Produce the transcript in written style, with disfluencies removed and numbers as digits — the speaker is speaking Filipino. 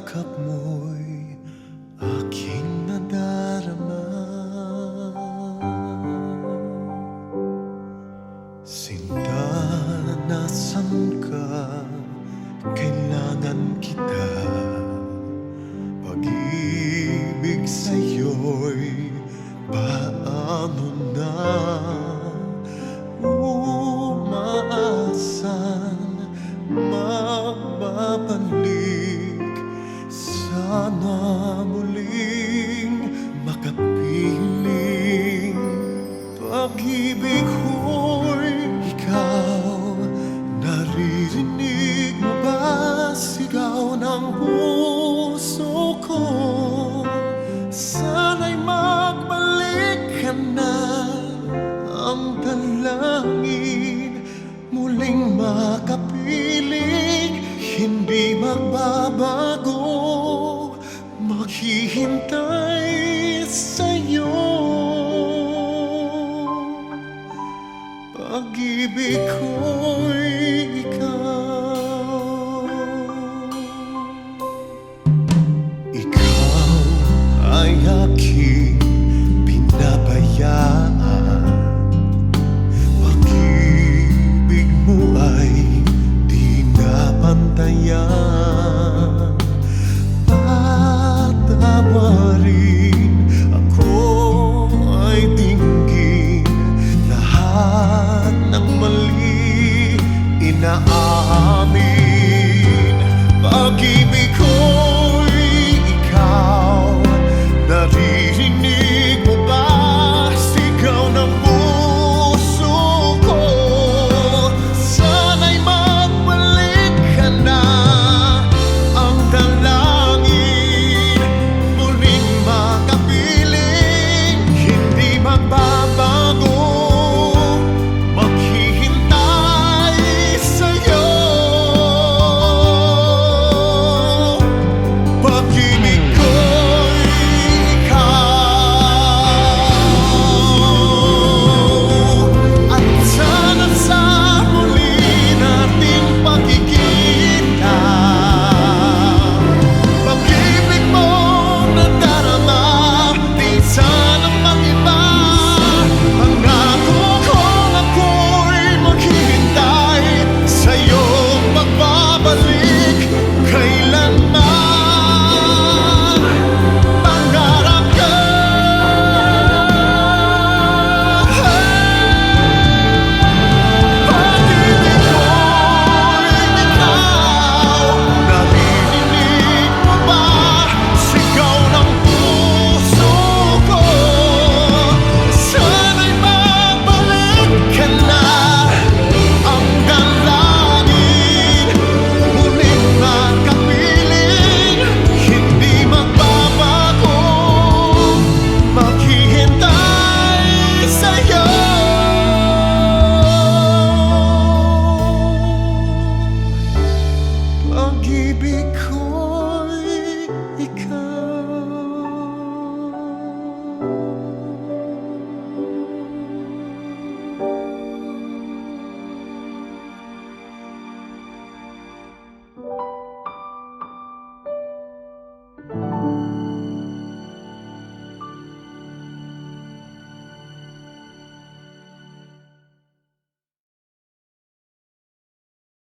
yakap mo'y aking nadarama. Sinta, nasan ka? Kailangan kita. Pag-ibig sa'yo'y paano na? Umaasan magbabalik. Sana muling makapiling. Pag-ibig ko'y ikaw. Naririnig mo ba sigaw ng puso ko? Sana'y magbalik ka na. Ang dalangin muling makapiling. Hindi magbabago, maghihintay sa'yo. Pag-ibig ko'y ikaw. Ikaw ay aking pinabayaan. Pag-ibig mo ay di napantayan. Patawarin ako ay dinggin. Lahat ng mali inaamin. Pag-ibig ko